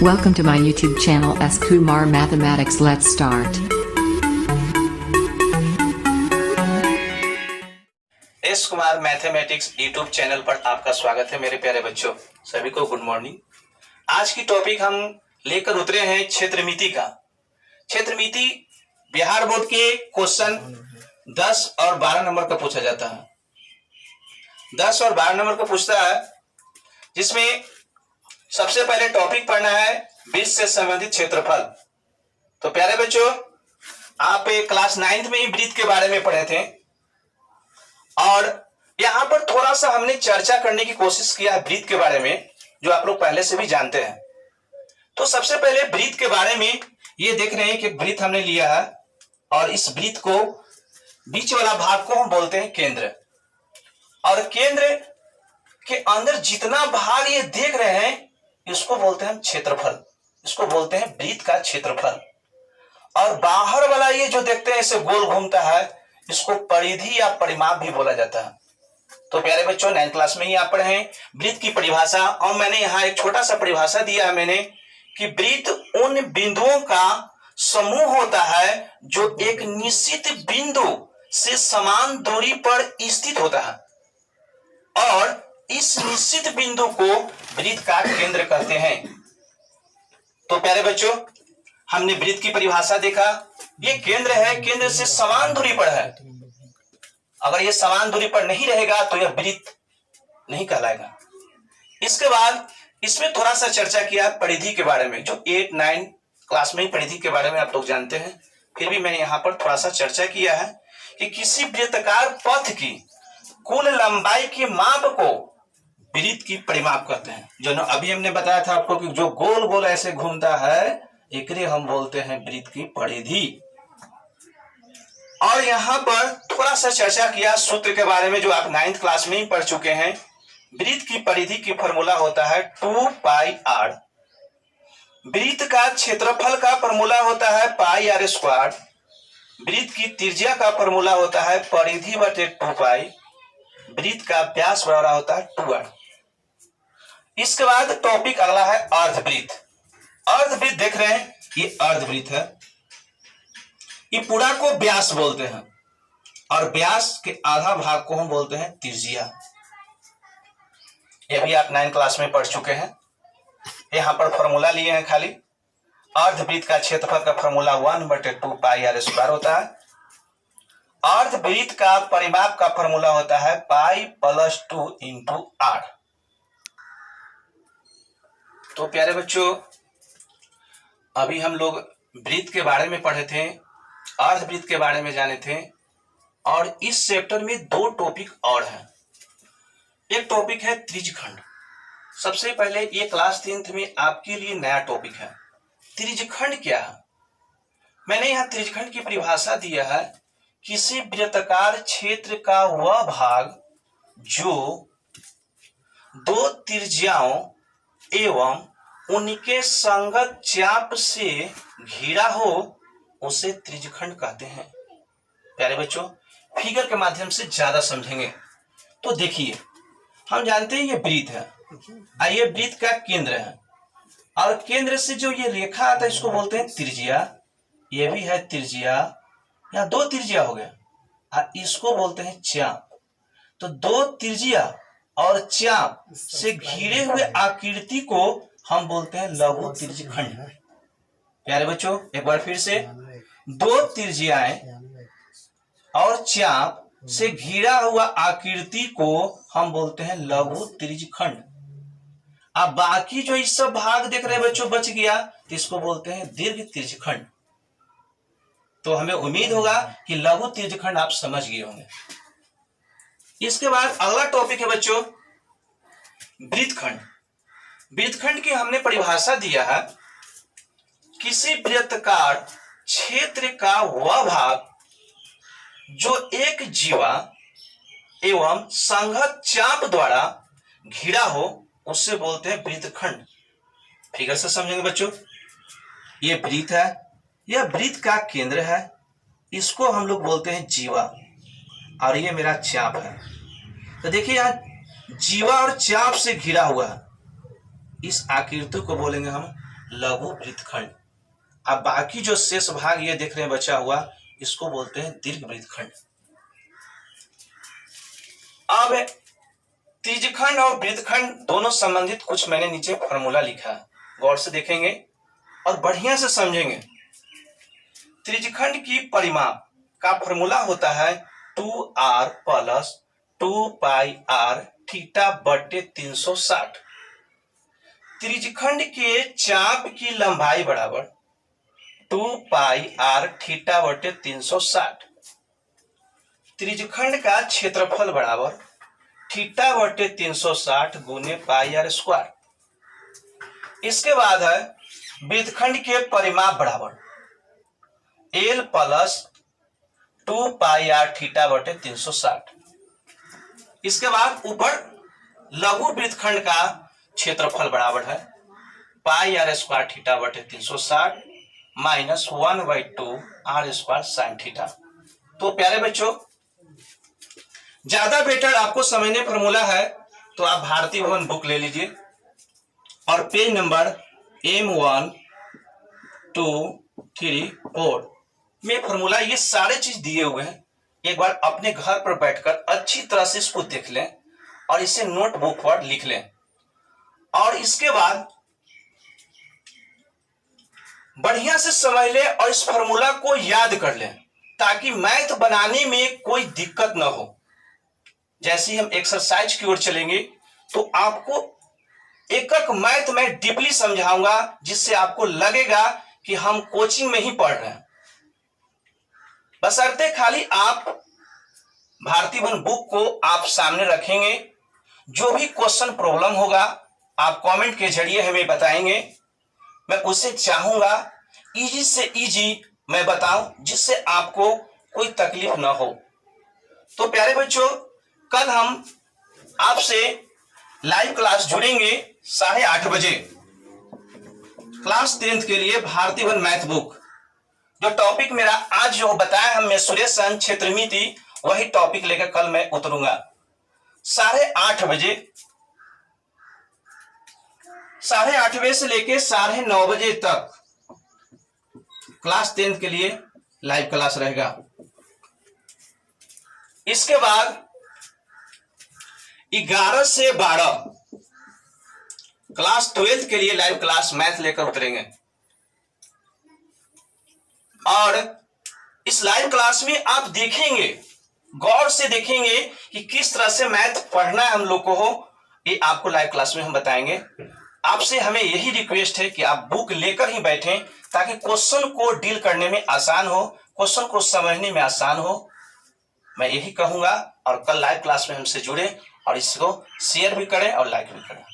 Welcome to my YouTube channel S. Kumar Mathematics. Let's start. S Kumar mathematics YouTube channel पर आपका स्वागत है मेरे प्यारे बच्चों। सभी को गुड मॉर्निंग। आज की टॉपिक हम लेकर उतरे हैं क्षेत्रमिति का। क्षेत्रमिति बिहार बोर्ड के क्वेश्चन 10 और 12 नंबर का पूछा जाता है। 10 और 12 नंबर का पूछता है, जिसमें सबसे पहले टॉपिक पढ़ना है वृत्त से संबंधित क्षेत्रफल। तो प्यारे बच्चों, आप क्लास 9th में ही वृत्त के बारे में पढ़े थे और यहां पर थोड़ा सा हमने चर्चा करने की कोशिश किया है वृत्त के बारे में, जो आप लोग पहले से भी जानते हैं। तो सबसे पहले वृत्त के बारे में ये देख रहे हैं कि वृत्त हमने लिया है और इस वृत्त को बीच वाला भाग को हम बोलते हैं केंद्र, और केंद्र के अंदर जितना भाग ये देख रहे हैं इसको बोलते हैं क्षेत्रफल, इसको बोलते हैं वृत्त का क्षेत्रफल। और बाहर वाला ये जो देखते हैं इसे गोल घूमता है, इसको परिधि या परिमाप भी बोला जाता है। तो प्यारे बच्चों, 9th क्लास में ही आप पढ़े हैं वृत्त की परिभाषा, और मैंने यहाँ एक छोटा सा परिभाषा दिया है मैंने कि वृत्त उन बिंदुओं का समूह होता है जो एक निश्चित बिंदु से समान दूरी पर स्थित होता है, और इस निश्चित बिंदु को वृत्त का केंद्र कहते हैं। तो प्यारे बच्चों, हमने वृत्त की परिभाषा देखा। ये केंद्र है, केंद्र से समान दूरी पर है। अगर ये समान दूरी पर नहीं रहेगा तो यह वृत्त नहीं कहलाएगा। इसके बाद इसमें थोड़ा सा चर्चा किया परिधि के बारे में, जो 8, 9 क्लास में ही परिधि के बारे में आप लोग जानते हैं। फिर भी मैंने यहाँ पर थोड़ा सा चर्चा किया है कि किसी वृत्ताकार पथ की कुल लंबाई के माप को वृत्त की परिमाप कहते हैं। जो अभी हमने बताया था आपको कि जो गोल गोल ऐसे घूमता है एकरे हम बोलते हैं वृत्त की परिधि। और यहाँ पर थोड़ा सा चर्चा किया सूत्र के बारे में, जो आप 9th क्लास में ही पढ़ चुके हैं। वृत्त की परिधि की फॉर्मूला होता है 2πr। वृत्त का क्षेत्रफल का फॉर्मूला होता है πr²। वृत्त की त्रिज्या का फॉर्मूला होता है परिधि बटे 2π। वृत्त का व्यास बराबर होता है 2r। इसके बाद टॉपिक अगला है अर्धवृत्त। अर्धवृत्त देख रहे हैं, ये अर्धवृत्त है। ये पूरा को व्यास बोलते हैं और व्यास के आधा भाग को हम बोलते हैं त्रिज्या। ये भी आप 9th क्लास में पढ़ चुके हैं। यहां पर फॉर्मूला लिए हैं खाली। अर्धवृत्त का क्षेत्रफल का फॉर्मूला 1/2πr² होता है। अर्धवृत्त का परिमाप का फॉर्मूला होता है π+2 × r। तो प्यारे बच्चों, अभी हम लोग वृत्त के बारे में पढ़े थे, अर्धवृत्त के बारे में जाने थे, और इस चैप्टर में 2 टॉपिक और हैं। एक टॉपिक है त्रिज्यखंड। सबसे पहले ये क्लास 10th में आपके लिए नया टॉपिक है। त्रिज्यखंड क्या है? मैंने यहाँ त्रिज्यखंड की परिभाषा दिया है, किसी वृत्ताकार क्षेत्र का वह भाग जो 2 त्रिज्याओं एवं उनके संगत चाप से घिरा हो उसे त्रिज्यखंड कहते हैं। प्यारे बच्चों, फिगर के माध्यम से ज्यादा समझेंगे। तो देखिए, हम जानते हैं ये वृत्त है, ये वृत्त का केंद्र है, और केंद्र से जो ये रेखा आता है इसको बोलते हैं त्रिज्या। ये भी है त्रिज्या, यहाँ 2 त्रिज्या हो गया, और इसको बोलते हैं चाप। तो 2 त्रिज्या और चाप से घिरे हुए आकृति को हम बोलते हैं लघु त्रिज्यखंड। प्यारे बच्चों, एक बार फिर से, 2 त्रिज्याएं और चाप से घिरा हुआ आकृति को हम बोलते हैं लघु त्रिज्यखंड। अब बाकी जो इस सब भाग देख रहे हैं बच्चों बच गया, तो इसको बोलते हैं दीर्घ त्रिज्यखंड। तो हमें उम्मीद होगा कि लघु त्रिज्यखंड आप समझ गए होंगे। इसके बाद अगला टॉपिक है बच्चों वृत्तखंड। वृत्तखंड की हमने परिभाषा दिया है, किसी वृत्ताकार क्षेत्र का वह भाग जो एक जीवा एवं संगत चाप द्वारा घिरा हो उससे बोलते हैं वृत्तखंड। फिगर से समझेंगे बच्चों। ये वृत्त है, यह वृत्त का केंद्र है, इसको हम लोग बोलते हैं जीवा, और ये मेरा चाप है। तो देखिए, यहाँ जीवा और चाप से घिरा हुआ है, इस आकृति को बोलेंगे हम लघु वृत्तखंड। अब बाकी जो शेष भाग ये देख रहे हैं बचा हुआ, इसको बोलते हैं दीर्घ वृत्तखंड। अब त्रिज्यखंड और वृत्तखंड दोनों संबंधित कुछ मैंने नीचे फॉर्मूला लिखा है, गौर से देखेंगे और बढ़िया से समझेंगे। त्रिज्यखंड की परिमाप का फॉर्मूला होता है 2r प्लस 2πr थीटा बटे 360। त्रिज्यखंड के चाप की लंबाई बराबर 2πr थीटा बटे 360। त्रिज्यखंड का क्षेत्रफल बराबर थीटा बटे 360 गुने पाई आर स्क्वायर। इसके बाद है वृत्तखंड के परिमाप बराबर एल प्लस 2πr थीटा बटे 360। इसके बाद ऊपर लघु वृत्तखंड का क्षेत्रफल बराबर है पाई आर स्क्वायर थीटा बटे 360 माइनस 1/2 आर स्क्वायर साइन थीटा। तो प्यारे बच्चों, ज्यादा बेटर आपको समझने फॉर्मूला है तो आप भारतीय भवन बुक ले लीजिए और पेज नंबर M1 2 3 4 में फॉर्मूला ये सारे चीज दिए हुए हैं। एक बार अपने घर पर बैठकर अच्छी तरह से इसको देख लें और इसे नोटबुक पर लिख लें और इसके बाद बढ़िया से समझ लें और इस फॉर्मूला को याद कर लें ताकि मैथ बनाने में कोई दिक्कत ना हो। जैसे ही हम एक्सरसाइज की ओर चलेंगे तो आपको एक एक मैथ में डीपली समझाऊंगा जिससे आपको लगेगा कि हम कोचिंग में ही पढ़ रहे हैं। बशर्ते खाली आप भारतीय भवन बुक को आप सामने रखेंगे। जो भी क्वेश्चन प्रॉब्लम होगा आप कमेंट के जरिए हमें बताएंगे। मैं उसे चाहूंगा इजी से इजी मैं बताऊं जिससे आपको कोई तकलीफ ना हो। तो प्यारे बच्चों, कल हम आपसे लाइव क्लास जुड़ेंगे 8:30 बजे क्लास 10th के लिए भारतीय भवन मैथ बुक। जो टॉपिक मेरा आज जो बताया हमने सुरेशन क्षेत्रमिति, वही टॉपिक लेकर कल मैं उतरूंगा 8:30 बजे। 8:30 बजे से लेकर 9:30 बजे तक क्लास 10th के लिए लाइव क्लास रहेगा। इसके बाद 11 से 12 क्लास 12th के लिए लाइव क्लास मैथ लेकर उतरेंगे और इस लाइव क्लास में आप देखेंगे, गौर से देखेंगे कि किस तरह से मैथ पढ़ना है हम लोग को हो। ये आपको लाइव क्लास में हम बताएंगे। आपसे हमें यही रिक्वेस्ट है कि आप बुक लेकर ही बैठें ताकि क्वेश्चन को डील करने में आसान हो, क्वेश्चन को समझने में आसान हो। मैं यही कहूंगा और कल लाइव क्लास में हमसे जुड़े और इसको शेयर भी करें और लाइक भी करें।